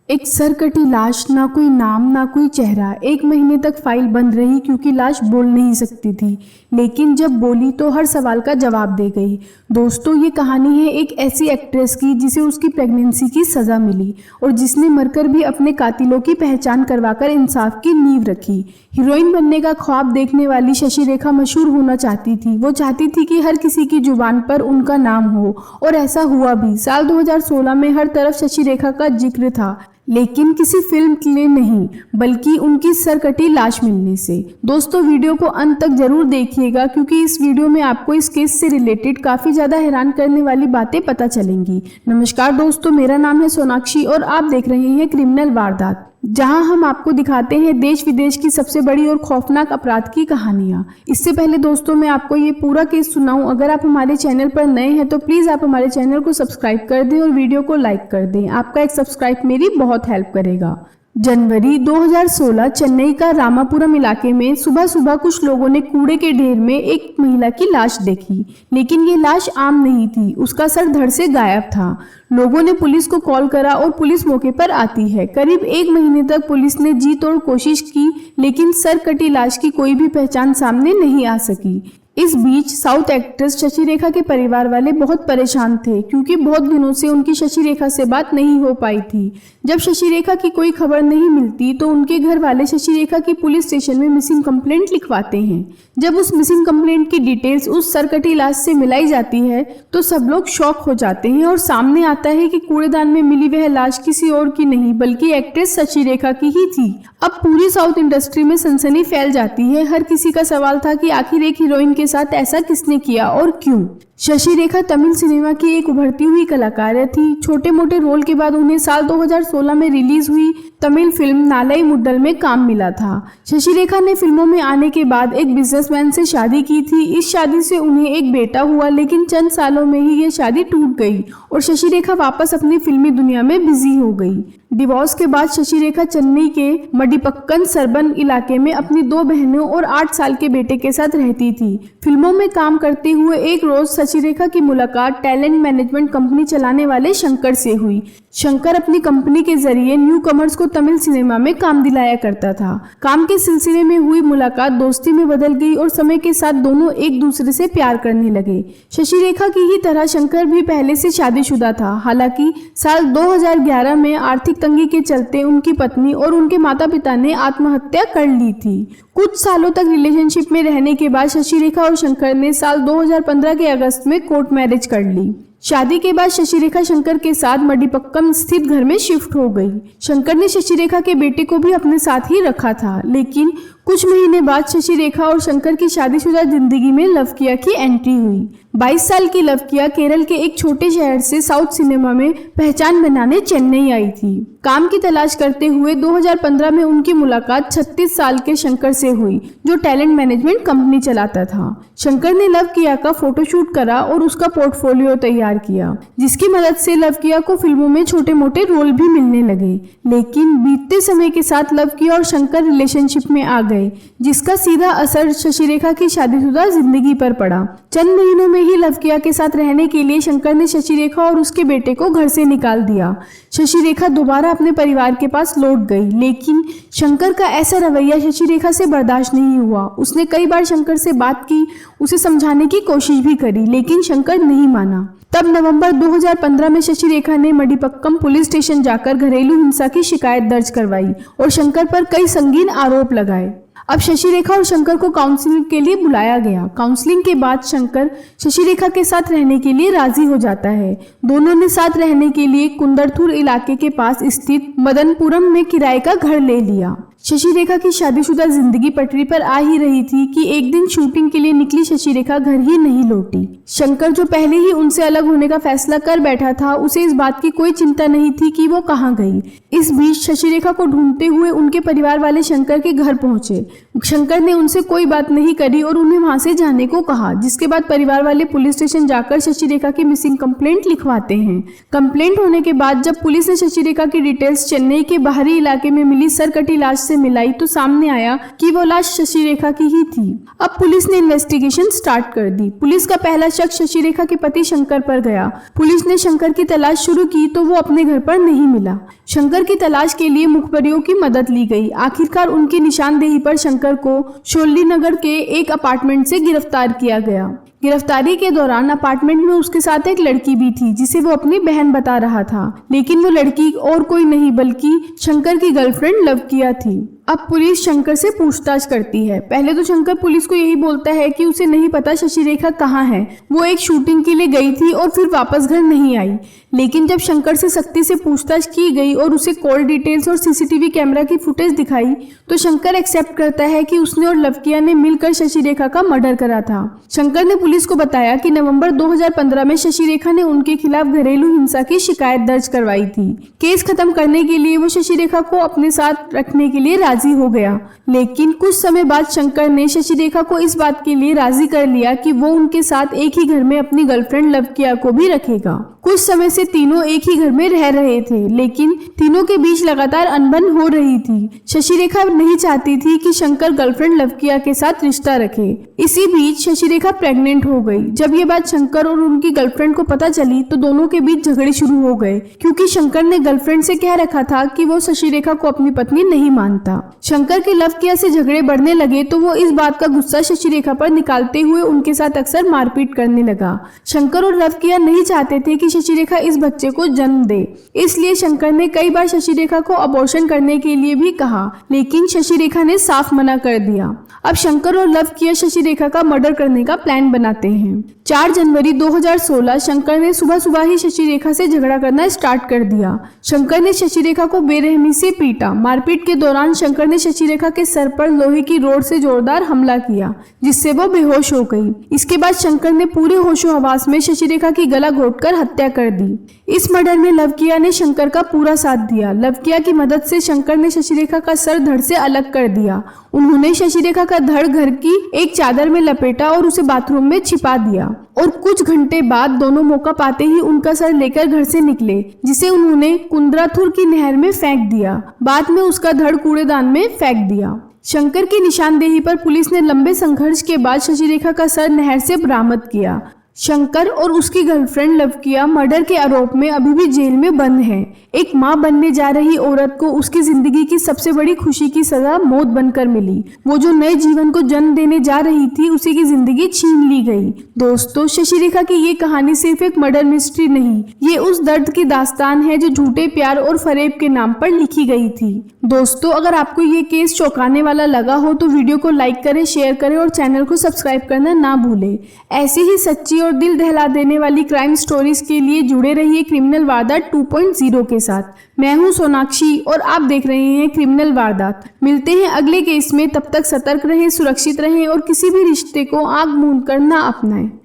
एक सरकटी लाश, ना कोई नाम ना कोई चेहरा। 1 महीने तक फाइल बंद रही क्योंकि लाश बोल नहीं सकती थी, लेकिन जब बोली तो हर सवाल का जवाब दे गई। दोस्तों, ये कहानी है एक ऐसी एक्ट्रेस की जिसे उसकी प्रेगनेंसी की सज़ा मिली और जिसने मरकर भी अपने कातिलों की पहचान करवाकर इंसाफ की नींव रखी। हीरोइन बनने का ख्वाब देखने वाली शशि रेखा मशहूर होना चाहती थी। वो चाहती थी कि हर किसी की जुबान पर उनका नाम हो, और ऐसा हुआ भी। साल 2016 में हर तरफ शशि रेखा का जिक्र था, लेकिन किसी फिल्म के लिए नहीं, बल्कि उनकी सरकटी लाश मिलने से। दोस्तों, वीडियो को अंत तक जरूर देखिएगा क्योंकि इस वीडियो में आपको इस केस से रिलेटेड काफ़ी ज़्यादा हैरान करने वाली बातें पता चलेंगी। नमस्कार दोस्तों, मेरा नाम है सोनाक्षी और आप देख रहे हैं क्रिमिनल वारदात, जहां हम आपको दिखाते हैं देश विदेश की सबसे बड़ी और खौफनाक अपराध की कहानियां। इससे पहले दोस्तों, मैं आपको ये पूरा केस सुनाऊं, अगर आप हमारे चैनल पर नए हैं तो प्लीज़ आप हमारे चैनल को सब्सक्राइब कर दें और वीडियो को लाइक कर दें। आपका एक सब्सक्राइब मेरी बहुत हेल्प करेगा। जनवरी 2016 चेन्नई का रामापुरम इलाके में सुबह सुबह कुछ लोगों ने कूड़े के ढेर में एक महिला की लाश देखी, लेकिन ये लाश आम नहीं थी। उसका सर धड़ से गायब था। लोगों ने पुलिस को कॉल करा और पुलिस मौके पर आती है। करीब 1 महीने तक पुलिस ने जी तोड़ कोशिश की, लेकिन सर कटी लाश की कोई भी पहचान सामने नहीं आ सकी। इस बीच साउथ एक्ट्रेस शशि रेखा के परिवार वाले बहुत परेशान थे क्योंकि बहुत दिनों से उनकी शशि रेखा से बात नहीं हो पाई थी। जब शशि रेखा की कोई खबर नहीं मिलती तो उनके घर वाले शशि रेखा की पुलिस स्टेशन में मिसिंग कंप्लेंट लिखवाते हैं। जब उस मिसिंग कंप्लेंट की डिटेल्स उस सरकटी लाश से मिलाई जाती है तो सब लोग शॉक हो जाते हैं और सामने आता है कि कूड़ेदान में मिली वह लाश किसी और की नहीं बल्कि एक्ट्रेस शशि रेखा की ही थी। अब पूरी साउथ इंडस्ट्री में सनसनी फैल जाती है। हर किसी का सवाल था कि आखिर एक हीरोइन के साथ ऐसा किसने किया और क्यों। शशि रेखा तमिल सिनेमा की एक उभरती हुई कलाकार थी। छोटे मोटे रोल के बाद उन्हें साल 2016 में रिलीज हुई तमिल फिल्म नालाई मुड्डल में काम मिला था। शशि रेखा ने फिल्मों में आने के बाद एक बिजनेसमैन से शादी की थी। इस शादी से उन्हें एक बेटा हुआ, लेकिन चंद सालों में ही ये शादी टूट गई और शशि रेखा वापस अपनी फिल्मी दुनिया में बिजी हो गई। डिवोर्स के बाद शशि रेखा चेन्नई के मडिपक्कन सरबन इलाके में अपनी 2 बहनों और 8 साल के बेटे के साथ रहती थी। फिल्मों में काम करते हुए एक रोज शशि रेखा की मुलाकात टैलेंट मैनेजमेंट कंपनी चलाने वाले शंकर से हुई। शंकर अपनी कंपनी के जरिए न्यू कमर्स को तमिल सिनेमा में काम दिलाया करता था। काम के सिलसिले में हुई मुलाकात दोस्ती में बदल गई और समय के साथ दोनों एक दूसरे से प्यार करने लगे। शशि रेखा की ही तरह शंकर भी पहले से शादीशुदा था। हालांकि साल 2011 में आर्थिक तंगी के चलते उनकी पत्नी और उनके माता पिता ने आत्महत्या कर ली थी। कुछ सालों तक रिलेशनशिप में रहने के बाद शशि रेखा और शंकर ने साल 2015 के अगस्त में कोर्ट मैरिज कर ली। शादी के बाद शशि रेखा शंकर के साथ मडिपक्कम स्थित घर में शिफ्ट हो गई। शंकर ने शशि रेखा के बेटे को भी अपने साथ ही रखा था, लेकिन कुछ महीने बाद शशि रेखा और शंकर की शादीशुदा जिंदगी में लवकिया की एंट्री हुई। 22 साल की लवकिया केरल के एक छोटे शहर से साउथ सिनेमा में पहचान बनाने चेन्नई आई थी। काम की तलाश करते हुए 2015 में उनकी मुलाकात 36 साल के शंकर से हुई, जो टैलेंट मैनेजमेंट कंपनी चलाता था। शंकर ने लवकिया का फोटोशूट करा और उसका पोर्टफोलियो तैयार किया, जिसकी मदद से लवकिया को फिल्मों में छोटे मोटे रोल भी मिलने लगे। लेकिन बीतते समय के साथ लवकिया और शंकर रिलेशनशिप में आ गए, जिसका सीधा असर शशि रेखा की शादीशुदा जिंदगी पर पड़ा। चंद महीनों में ही लवकिया के साथ रहने के लिए शंकर ने शशि रेखा और उसके बेटे को घर से निकाल दिया। शशि रेखा दोबारा अपने परिवार के पास लौट गई, लेकिन शंकर का ऐसा रवैया शशि रेखा से बर्दाश्त नहीं हुआ। उसने कई बार शंकर से बात की, उसे समझाने की कोशिश भी करी, लेकिन शंकर नहीं माना। तब नवंबर 2015 में शशि रेखा ने मडिपक्कम पुलिस स्टेशन जाकर घरेलू हिंसा की शिकायत दर्ज करवाई और शंकर पर कई संगीन आरोप लगाए। अब शशि रेखा और शंकर को काउंसलिंग के लिए बुलाया गया। काउंसलिंग के बाद शंकर शशि रेखा के साथ रहने के लिए राजी हो जाता है। दोनों ने साथ रहने के लिए कुंदरथुर इलाके के पास स्थित मदनपुरम में किराए का घर ले लिया। शशि रेखा की शादीशुदा जिंदगी पटरी पर आ ही रही थी कि एक दिन शूटिंग के लिए निकली शशि रेखा घर ही नहीं लौटी। शंकर, जो पहले ही उनसे अलग होने का फैसला कर बैठा था, उसे इस बात की कोई चिंता नहीं थी कि वो कहाँ गई। इस बीच शशि रेखा को ढूंढते हुए उनके परिवार वाले शंकर के घर पहुंचे। शंकर ने उनसे कोई बात नहीं करी और उन्हें वहां से जाने को कहा, जिसके बाद परिवार वाले पुलिस स्टेशन जाकर शशि रेखा की मिसिंग कंप्लेंट लिखवाते हैं। कंप्लेंट होने के बाद जब पुलिस ने शशि रेखा की डिटेल्स चेन्नई के बाहरी इलाके में मिली सरकटी लाश से मिलाई तो सामने आया कि वो लाश शशि रेखा की ही थी। अब पुलिस ने इन्वेस्टिगेशन स्टार्ट कर दी। पुलिस का पहला शक शशि रेखा के पति शंकर पर गया। पुलिस ने शंकर की तलाश शुरू की तो वो अपने घर पर नहीं मिला। शंकर की तलाश के लिए मुखबिरों की मदद ली गई। आखिरकार उनकी निशानदेही पर शंकर को शोली नगर के एक अपार्टमेंट से गिरफ्तार किया गया। गिरफ्तारी के दौरान अपार्टमेंट में उसके साथ एक लड़की भी थी जिसे वो अपनी बहन बता रहा था, लेकिन वो लड़की और कोई नहीं बल्कि शंकर की गर्लफ्रेंड लवकिया थी। अब पुलिस शंकर से पूछताछ करती है। पहले तो शंकर पुलिस को यही बोलता है कि उसे नहीं पता शशि रेखा कहाँ है, वो एक शूटिंग के लिए गई थी और फिर वापस घर नहीं आई। लेकिन जब शंकर से सख्ती से पूछताछ की गई और उसे कॉल डिटेल्स और सीसीटीवी कैमरा की फुटेज दिखाई तो शंकर एक्सेप्ट करता है कि उसने और लवकिया ने मिलकर शशि रेखा का मर्डर करा था। शंकर ने पुलिस को बताया कि नवंबर 2015 में शशि रेखा ने उनके खिलाफ घरेलू हिंसा की शिकायत दर्ज करवाई थी। केस खत्म करने के लिए वो शशि रेखा को अपने साथ रखने के लिए राजी हो गया, लेकिन कुछ समय बाद शंकर ने शशि रेखा को इस बात के लिए राजी कर लिया कि वो उनके साथ एक ही घर में अपनी गर्लफ्रेंड लवकिया को भी रखेगा। कुछ समय से तीनों एक ही घर में रह रहे थे, लेकिन तीनों के बीच लगातार अनबन हो रही थी। शशि रेखा नहीं चाहती थी कि शंकर गर्लफ्रेंड लवकिया के साथ रिश्ता रखे। इसी बीच शशि रेखा प्रेग्नेंट हो गई। जब ये बात शंकर और उनकी गर्लफ्रेंड को पता चली तो दोनों के बीच झगड़े शुरू हो गए, क्योंकि शंकर ने गर्लफ्रेंड से कह रखा था कि वो शशि रेखा को अपनी पत्नी नहीं मानता। शंकर के लवकिया से झगड़े बढ़ने लगे तो वो इस बात का गुस्सा शशि रेखा पर निकालते हुए उनके साथ अक्सर मारपीट करने लगा। शंकर और लवकिया नहीं चाहते थे कि शशि रेखा इस बच्चे को जन्म दे, इसलिए शंकर ने कई बार शशि रेखा को अबॉर्शन करने के लिए भी कहा, लेकिन शशि रेखा ने साफ मना कर दिया। अब शंकर और लवकिया शशि रेखा का मर्डर करने का प्लान बनाते हैं। 4 जनवरी 2016 शंकर ने सुबह सुबह ही शशि रेखा से झगड़ा करना स्टार्ट कर दिया। शंकर ने शशि रेखा को बेरहमी से पीटा। मारपीट के दौरान शंकर ने शशि रेखा के सर पर लोहे की रोड से जोरदार हमला किया, जिससे वो बेहोश हो गई। इसके बाद शंकर ने पूरे होशो हवास में शशि रेखा की गला घोंटकर हत्या कर दी। इस मर्डर में लवकिया ने शंकर का पूरा साथ दिया। लवकिया की मदद से शंकर ने शशि रेखा का सर धड़ से अलग कर दिया। उन्होंने शशि रेखा का धड़ घर की एक चादर में लपेटा और उसे बाथरूम में छिपा दिया, और कुछ घंटे बाद दोनों मौका पाते ही उनका सर लेकर घर से निकले, जिसे उन्होंने कुंद्राथुर की नहर में फेंक दिया। बाद में उसका धड़ कूड़ेदान में फेंक दिया। शंकर की निशानदेही पर पुलिस ने लंबे संघर्ष के बाद शशि रेखा का सर नहर से बरामद किया। शंकर और उसकी गर्लफ्रेंड लवकिया मर्डर के आरोप में अभी भी जेल में बंद हैं। एक मां बनने जा रही औरत को उसकी जिंदगी की सबसे बड़ी खुशी की सजा मौत बनकर मिली। वो जो नए जीवन को जन्म देने जा रही थी, उसी की जिंदगी छीन ली गई। दोस्तों, शशि रेखा की ये कहानी सिर्फ एक मर्डर मिस्ट्री नहीं, ये उस दर्द की दास्तान है जो झूठे प्यार और फरेब के नाम पर लिखी गई थी। दोस्तों, अगर आपको ये केस चौंकाने वाला लगा हो तो वीडियो को लाइक करें, शेयर करें और चैनल को सब्सक्राइब करना ना भूलें। ऐसी ही सच्ची और दिल दहला देने वाली क्राइम स्टोरीज के लिए जुड़े रहिए क्रिमिनल वारदात 2.0 के साथ। मैं हूं सोनाक्षी और आप देख रहे हैं क्रिमिनल वारदात। मिलते हैं अगले केस में, तब तक सतर्क रहें, सुरक्षित रहें और किसी भी रिश्ते को आंख मूंद कर ना अपनाएं।